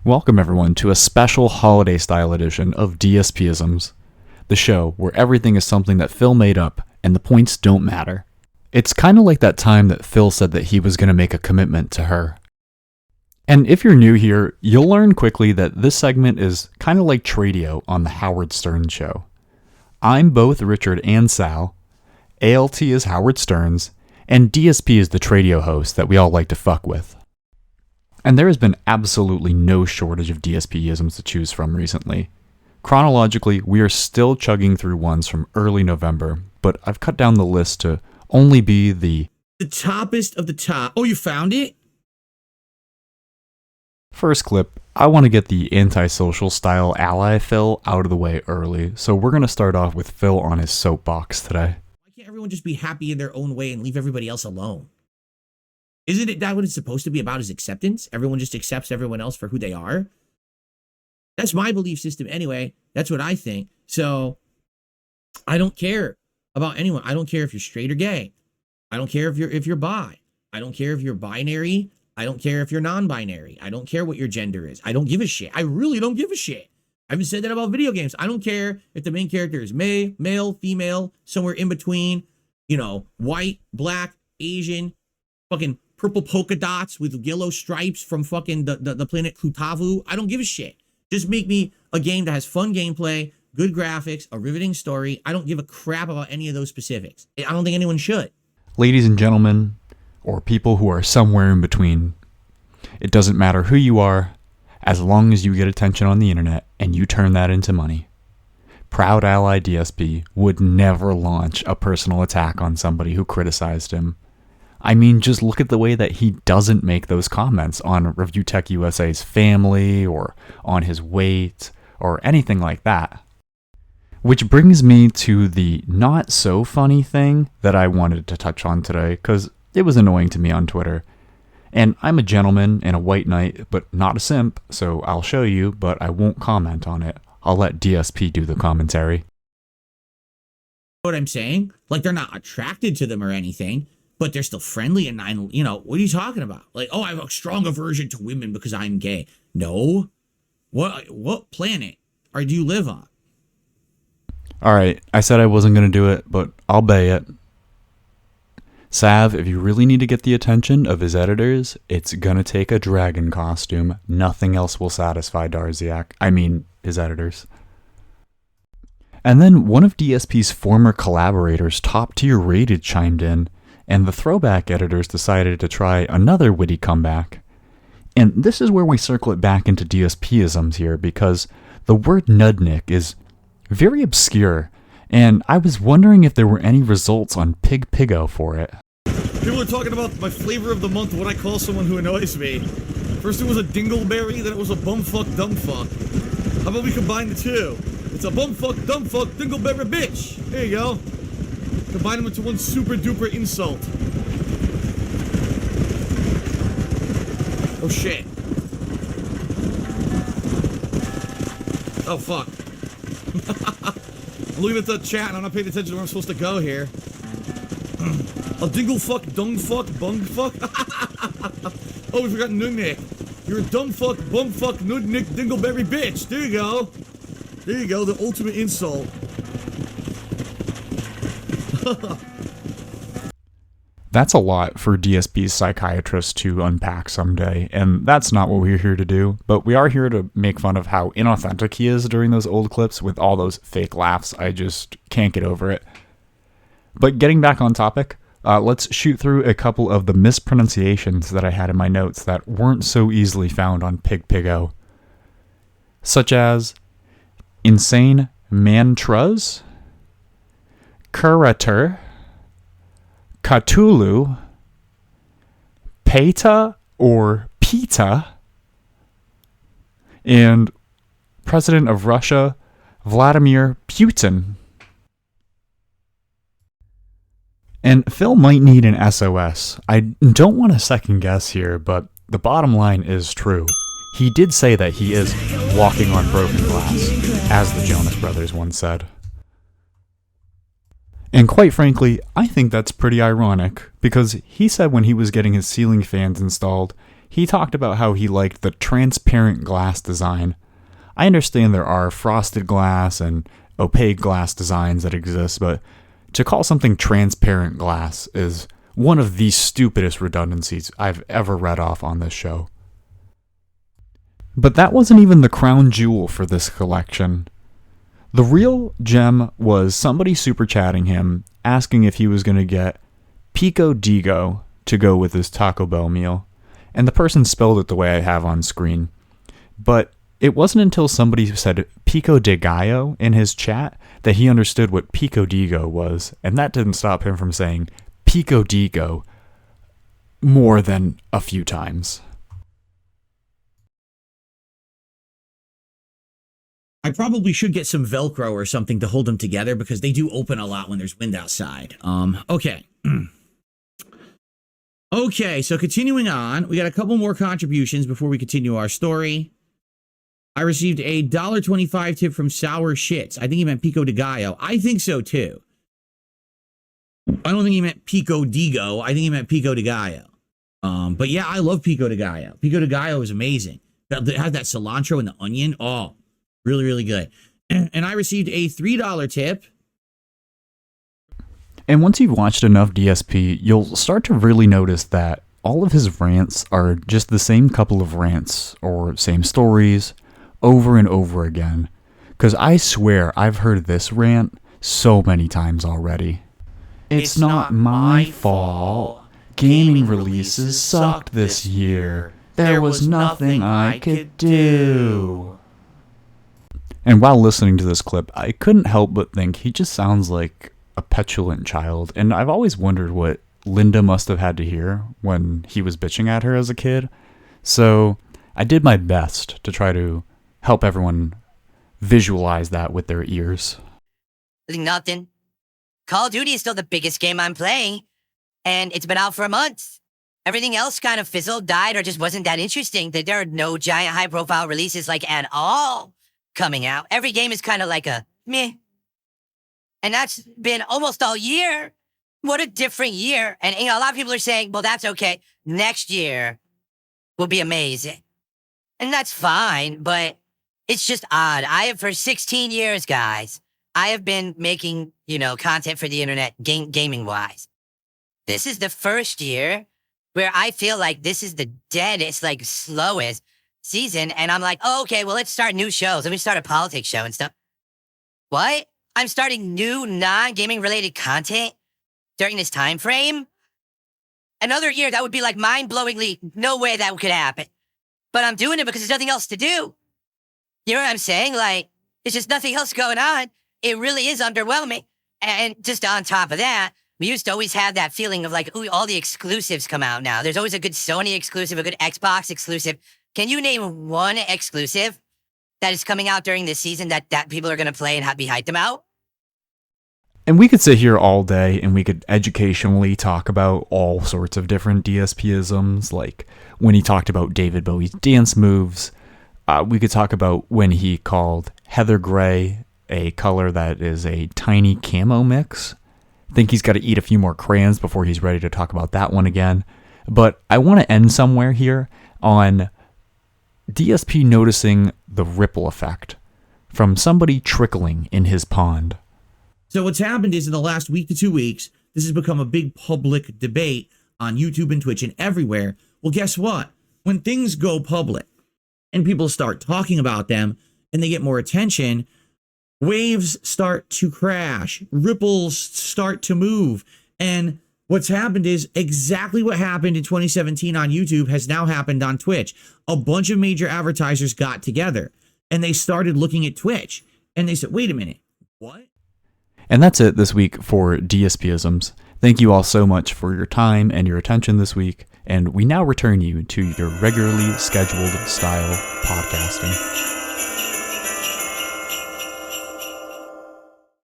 Welcome everyone to a special holiday-style edition of DSPisms, the show where everything is something that Phil made up and the points don't matter. It's kind of like that time that Phil said that he was going to make a commitment to her. And if you're new here, you'll learn quickly that this segment is kind of like Tradio on the Howard Stern show. I'm both Richard and Sal, ALT is Howard Stearns, and DSP is the Tradio host that we all like to fuck with. And there has been absolutely no shortage of DSPisms to choose from recently. Chronologically, we are still chugging through ones from early November, but I've cut down the list to only be the toppest of the top. Oh, you found it? First clip. I want to get the antisocial style ally Phil out of the way early, so we're going to start off with Phil on his soapbox today. Why can't everyone just be happy in their own way and leave everybody else alone? Isn't it that what it's supposed to be about, is acceptance? Everyone just accepts everyone else for who they are? That's my belief system anyway. That's what I think. So I don't care about anyone. I don't care if you're straight or gay. I don't care if you're bi. I don't care if you're binary. I don't care if you're non-binary. I don't care what your gender is. I don't give a shit. I really don't give a shit. I even said that about video games. I don't care if the main character is male, female, somewhere in between, white, black, Asian, fucking purple polka dots with yellow stripes from fucking the planet Kutavu. I don't give a shit. Just make me a game that has fun gameplay, good graphics, a riveting story. I don't give a crap about any of those specifics. I don't think anyone should. Ladies and gentlemen, or people who are somewhere in between, it doesn't matter who you are, as long as you get attention on the internet and you turn that into money. Proud ally DSP would never launch a personal attack on somebody who criticized him. I mean, just look at the way that he doesn't make those comments on Review Tech USA's family or on his weight or anything like that. Which brings me to the not so funny thing that I wanted to touch on today, because it was annoying to me on Twitter. And I'm a gentleman and a white knight, but not a simp, so I'll show you, but I won't comment on it. I'll let DSP do the commentary. What I'm saying? Like, they're not attracted to them or anything, but they're still friendly and what are you talking about? Like, oh, I have a strong aversion to women because I'm gay. No. What planet do you live on? Alright, I said I wasn't going to do it, but I'll bay it. Sav, if you really need to get the attention of his editors, it's gonna take a dragon costume. Nothing else will satisfy Darziak. I mean, his editors. And then one of DSP's former collaborators, Top Tier Rated, chimed in, and the throwback editors decided to try another witty comeback. And this is where we circle it back into DSPisms here, because the word nudnik is very obscure, and I was wondering if there were any results on Piggo for it. People are talking about my flavor of the month, what I call someone who annoys me. First it was a dingleberry, then it was a bumfuck dumbfuck. How about we combine the two? It's a bumfuck dumbfuck dingleberry bitch. There you go. Combine them into one super duper insult. Oh shit. Oh fuck. I'm looking at the chat and I'm not paying attention to where I'm supposed to go here. A dingle fuck, dung fuck, bung fuck. Oh, we forgot nudnik. You're a dumb fuck, bum fuck, nudnik, dingleberry bitch. There you go. There you go, the ultimate insult. That's a lot for DSP's psychiatrist to unpack someday, and that's not what we're here to do, but we are here to make fun of how inauthentic he is during those old clips with all those fake laughs. I just can't get over it. But getting back on topic, let's shoot through a couple of the mispronunciations that I had in my notes that weren't so easily found on Piggo. Such as insane mantruz, curator, Cthulhu, Peta or Pita, and President of Russia, Vladimir Putin. And Phil might need an SOS. I don't want to second guess here, but the bottom line is true. He did say that he is walking on broken glass, as the Jonas Brothers once said. And quite frankly, I think that's pretty ironic, because he said when he was getting his ceiling fans installed, he talked about how he liked the transparent glass design. I understand there are frosted glass and opaque glass designs that exist, but to call something transparent glass is one of the stupidest redundancies I've ever read off on this show. But that wasn't even the crown jewel for this collection. The real gem was somebody super chatting him, asking if he was going to get Pico Digo to go with his Taco Bell meal. And the person spelled it the way I have on screen. But it wasn't until somebody said Pico de Gallo in his chat that he understood what Pico Digo was. And that didn't stop him from saying Pico Digo more than a few times. I probably should get some Velcro or something to hold them together because they do open a lot when there's wind outside. Okay. Okay, so continuing on, we got a couple more contributions before we continue our story. I received a $1.25 tip from Sour Shits. I think he meant Pico de Gallo. I think so too. I don't think he meant Pico Digo. I think he meant Pico de Gallo. But yeah, I love Pico de Gallo. Pico de Gallo is amazing. It has that cilantro and the onion. Oh, really, really good. And I received a $3 tip. And once you've watched enough DSP, you'll start to really notice that all of his rants are just the same couple of rants or same stories over and over again. Because I swear I've heard this rant so many times already. It's not my fault. Gaming releases sucked this year. There was nothing I could do. And while listening to this clip, I couldn't help but think he just sounds like a petulant child. And I've always wondered what Linda must have had to hear when he was bitching at her as a kid. So I did my best to try to help everyone visualize that with their ears. Nothing. Call of Duty is still the biggest game I'm playing, and it's been out for a month. Everything else kind of fizzled, died, or just wasn't that interesting. There are no giant high-profile releases like at all coming out. Every game is kind of like a meh. And that's been almost all year. What a different year. And a lot of people are saying, well, that's okay. Next year will be amazing. And that's fine, but it's just odd. I have, for 16 years, guys, I have been making, content for the internet gaming-wise. This is the first year where I feel like this is the deadest, slowest season. And I'm like, oh, okay, well, let's start new shows. Let me start a politics show and stuff. What? I'm starting new non-gaming related content during this time frame? Another year, that would be mind-blowingly, no way that could happen. But I'm doing it because there's nothing else to do. You know what I'm saying? There's just nothing else going on. It really is underwhelming. And just on top of that, we used to always have that feeling of ooh, all the exclusives come out now. There's always a good Sony exclusive, a good Xbox exclusive. Can you name one exclusive that is coming out during this season that people are going to play and be hyped about? And we could sit here all day and we could educationally talk about all sorts of different DSPisms, like when he talked about David Bowie's dance moves. We could talk about when he called Heather Gray a color that is a tiny camo mix. I think he's got to eat a few more crayons before he's ready to talk about that one again. But I want to end somewhere here on DSP noticing the ripple effect from somebody trickling in his pond. So what's happened is in the last week to 2 weeks, this has become a big public debate on YouTube and Twitch and everywhere. Well, guess what? When things go public and people start talking about them and they get more attention, waves start to crash, ripples start to move. And what's happened is exactly what happened in 2017 on YouTube has now happened on Twitch. A bunch of major advertisers got together and they started looking at Twitch and they said, wait a minute, what? And that's it this week for DSPisms. Thank you all so much for your time and your attention this week, and we now return you to your regularly scheduled style podcasting.